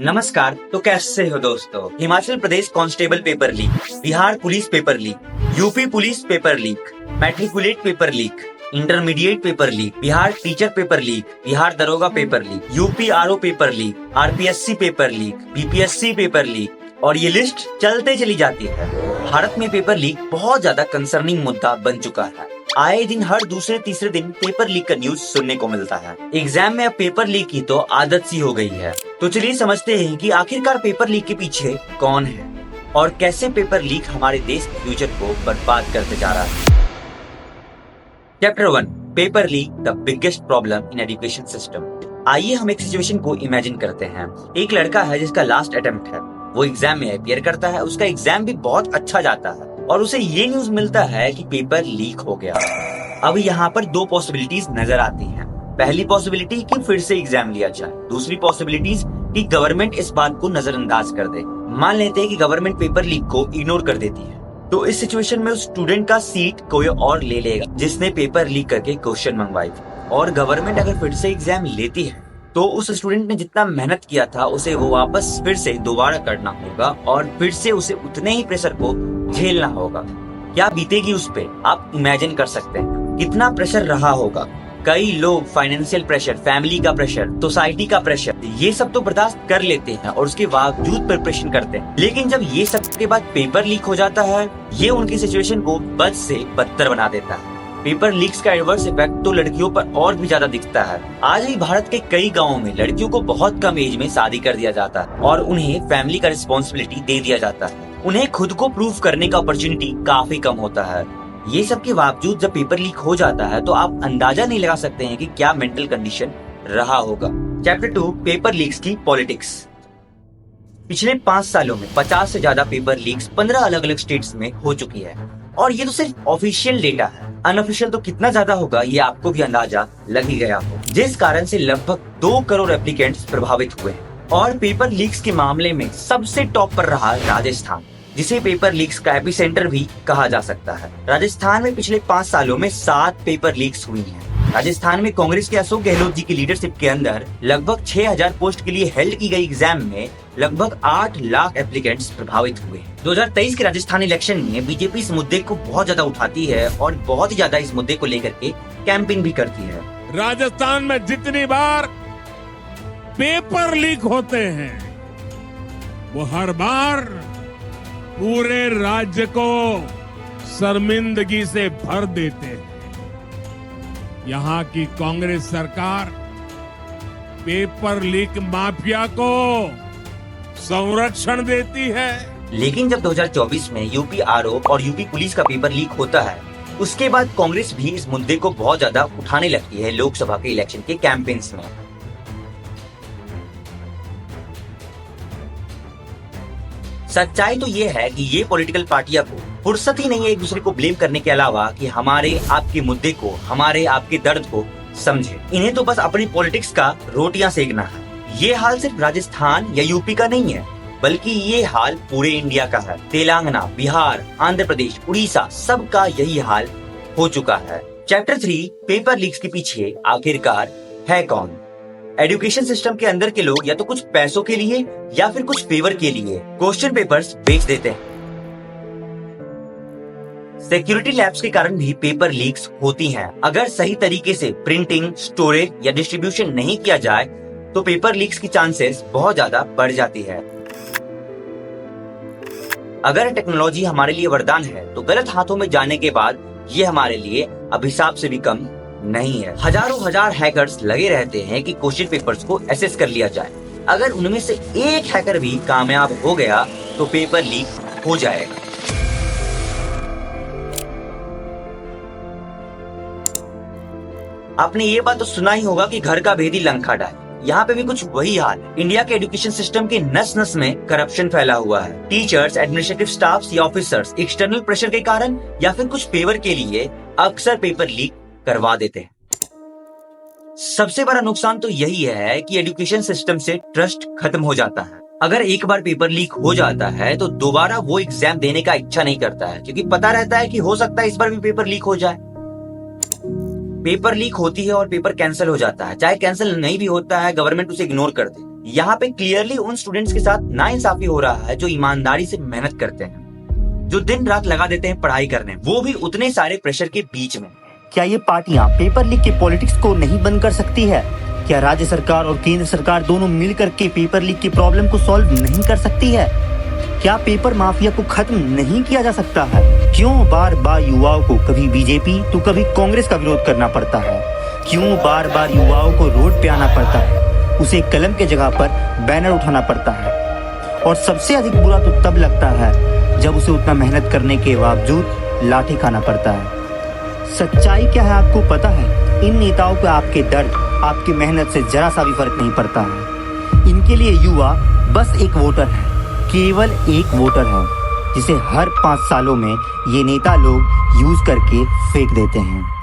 नमस्कार। तो कैसे हो दोस्तों? Himachal Pradesh constable paper leak, Bihar police paper leak, UP police paper leak, matriculate paper leak, intermediate paper leak, Bihar teacher paper leak, Bihar दरोगा paper leak, UP RO paper leak, RPSC paper leak, BPSC paper leak, और ये list चलते चली जाती है। भारत में paper leak बहुत ज्यादा कंसर्निंग मुद्दा बन चुका है। आए दिन हर दूसरे तीसरे दिन पेपर लीक का न्यूज सुनने को मिलता है। एग्जाम में अब पेपर लीक की तो आदत सी हो गई है। तो चलिए समझते हैं कि आखिरकार पेपर लीक के पीछे कौन है और कैसे पेपर लीक हमारे देश के फ्यूचर को बर्बाद करते जा रहा है। Chapter 1, paper leak, the biggest problem in education system. आइए हम एक सिचुएशन को इमेजिन करते हैं। एक लड़का है जिसका लास्ट अटेम्प्ट है, वो एग्जाम में अपीयर करता है, उसका एग्जाम भी बहुत अच्छा जाता है और उसे ये न्यूज मिलता है कि पेपर लीक हो गया। अब यहाँ पर दो पॉसिबिलिटीज नजर आती हैं। पहली पॉसिबिलिटी कि फिर से एग्जाम लिया जाए, दूसरी पॉसिबिलिटीज कि गवर्नमेंट इस बात को नजरअंदाज कर दे। मान लेते हैं कि गवर्नमेंट पेपर लीक को इग्नोर कर देती है, तो इस सिचुएशन में उस स्टूडेंट का सीट कोई और ले लेगा जिसने पेपर लीक करके क्वेश्चन मंगवाई। और गवर्नमेंट अगर फिर से एग्जाम लेती है तो उस स्टूडेंट ने जितना मेहनत किया था उसे वो वापस फिर से दोबारा करना होगा और फिर से उसे उतने ही प्रेशर को झेलना होगा। क्या बीतेगी उस पे आप इमेजिन कर सकते हैं। कितना प्रेशर रहा होगा। कई लोग फाइनेंशियल प्रेशर, फैमिली का प्रेशर, सोसाइटी का प्रेशर, ये सब तो बर्दाश्त कर लेते हैं और उसके बावजूद प्रिपरेशन करते हैं। लेकिन जब ये सब के बाद पेपर लीक हो जाता है, ये उनकी सिचुएशन को बद से बदतर बना देता है। पेपर लीक्स का एडवर्स इफेक्ट तो लड़कियों पर और भी ज्यादा दिखता है। आज भी भारत के कई गांवों में लड़कियों को बहुत कम एज में शादी कर दिया जाता है और उन्हें फैमिली का रिस्पॉन्सिबिलिटी दे दिया जाता है। उन्हें खुद को प्रूव करने का अपॉर्चुनिटी काफी कम होता है। ये सब के बावजूद जब पेपर लीक हो जाता है तो आप अंदाजा नहीं लगा सकते हैं कि क्या मेंटल कंडीशन रहा होगा। चैप्टर 2, पेपर लीक्स की पॉलिटिक्स। पिछले 5 सालों में 50 से ज्यादा पेपर लीक्स 15 अलग अलग स्टेट्स में हो चुकी है और ये तो सिर्फ ऑफिशियल डेटा है। अनऑफिशियल तो कितना ज्यादा होगा ये आपको भी अंदाजा लग ही गया हो, जिस कारण से लगभग 2 करोड़ एप्लीकेंट्स प्रभावित हुए। और पेपर लीक्स के मामले में सबसे टॉप पर रहा राजस्थान, जिसे पेपर लीक्स का एपिसेंटर भी कहा जा सकता है। राजस्थान में पिछले 5 सालों में 7 पेपर लीक्स हुई हैं। राजस्थान में कांग्रेस के अशोक गहलोत जी की लीडरशिप के अंदर लगभग 6000 पोस्ट के लिए हेल्ड की गई एग्जाम में लगभग 8 लाख एप्लीकेंट्स प्रभावित हुए। 2023 के राजस्थान इलेक्शन में बीजेपी इस मुद्दे को बहुत ज्यादा उठाती है और बहुत ही ज्यादा इस मुद्दे को लेकर के कैंपेन भी करती है। राजस्थान में जितनी बार पेपर लीक होते हैं वो हर बार पूरे राज्य को शर्मिंदगी से भर देते हैं। यहाँ की कांग्रेस सरकार पेपर लीक माफिया को संरक्षण देती है। लेकिन जब 2024 में यूपी आरओ और यूपी पुलिस का पेपर लीक होता है, उसके बाद कांग्रेस भी इस मुद्दे को बहुत ज्यादा उठाने लगती है लोकसभा के इलेक्शन के कैंपेन्स में। सच्चाई तो ये है कि ये पॉलिटिकल पार्टियां को फुर्सत ही नहीं है एक दूसरे को ब्लेम करने के अलावा कि हमारे आपके मुद्दे को, हमारे आपके दर्द को समझे। इन्हें तो बस अपनी पॉलिटिक्स का रोटियां सेकना है। ये हाल सिर्फ राजस्थान या यूपी का नहीं है, बल्कि ये हाल पूरे इंडिया का है। तेलंगाना, बिहार, आंध्र प्रदेश, उड़ीसा, सबका यही हाल हो चुका है। चैप्टर 3, पेपर लीक्स के पीछे आखिरकार है कौन। एजुकेशन सिस्टम के अंदर के लोग या तो कुछ पैसों के लिए या फिर कुछ फेवर के लिए क्वेश्चन पेपर्स बेच देते हैं। सिक्योरिटी लैब्स के कारण भी पेपर लीक्स होती हैं। अगर सही तरीके से प्रिंटिंग, स्टोरेज या डिस्ट्रीब्यूशन नहीं किया जाए तो पेपर लीक्स की चांसेस बहुत ज्यादा बढ़ जाती है। अगर टेक्नोलॉजी हमारे लिए वरदान है तो गलत हाथों में जाने के बाद ये हमारे लिए अभिशाप से भी कम नहीं है। हजार हैकर्स लगे रहते हैं कि क्वेश्चन पेपर्स को एसेस कर लिया जाए। अगर उनमें से एक हैकर भी कामयाब हो गया तो पेपर लीक हो जाएगा। आपने ये बात तो सुना ही होगा कि घर का भेदी लंका डाय। यहाँ पे भी कुछ वही हाल। इंडिया के एजुकेशन सिस्टम के नस नस में करप्शन फैला हुआ है। टीचर्स, एडमिनिस्ट्रेटिव स्टाफ या ऑफिसर्स एक्सटर्नल प्रेशर के कारण या फिर कुछ फेवर के लिए अक्सर पेपर लीक करवा देते हैं। सबसे बड़ा नुकसान तो यही है कि एजुकेशन सिस्टम से ट्रस्ट खत्म हो जाता है। अगर एक बार पेपर लीक हो जाता है तो दोबारा वो एग्जाम देने का इच्छा नहीं करता है, क्योंकि पता रहता है कि हो सकता है इस बार भी पेपर लीक हो जाए। पेपर लीक होती है और पेपर कैंसिल हो जाता है। चाहे कैंसिल नहीं भी होता है, गवर्नमेंट उसे इग्नोर कर दे, यहाँ पे क्लियरली उन स्टूडेंट्स के साथ नाइंसाफी हो रहा है जो ईमानदारी से मेहनत करते हैं, जो दिन रात लगा देते हैं पढ़ाई करने, वो भी उतने सारे प्रेशर के बीच में। क्या ये पार्टियां पेपर लीक के पॉलिटिक्स को नहीं बंद कर सकती है? क्या राज्य सरकार और केंद्र सरकार दोनों मिलकर के पेपर लीक की प्रॉब्लम को सॉल्व नहीं कर सकती है? क्या पेपर माफिया को खत्म नहीं किया जा सकता है? क्यों बार बार युवाओं को कभी बीजेपी तो कभी कांग्रेस का विरोध करना पड़ता है? क्यों बार बार युवाओं को रोड पे आना पड़ता है? उसे कलम के जगह पर बैनर उठाना पड़ता है। और सबसे अधिक बुरा तो तब लगता है जब उसे उतना मेहनत करने के बावजूद लाठी खाना पड़ता है। सच्चाई क्या है आपको पता है? इन नेताओं को आपके दर्द, आपकी मेहनत से जरा सा भी फर्क नहीं पड़ता है। इनके लिए युवा बस एक वोटर है, केवल एक वोटर है, जिसे हर 5 सालों में ये नेता लोग यूज करके फेंक देते हैं।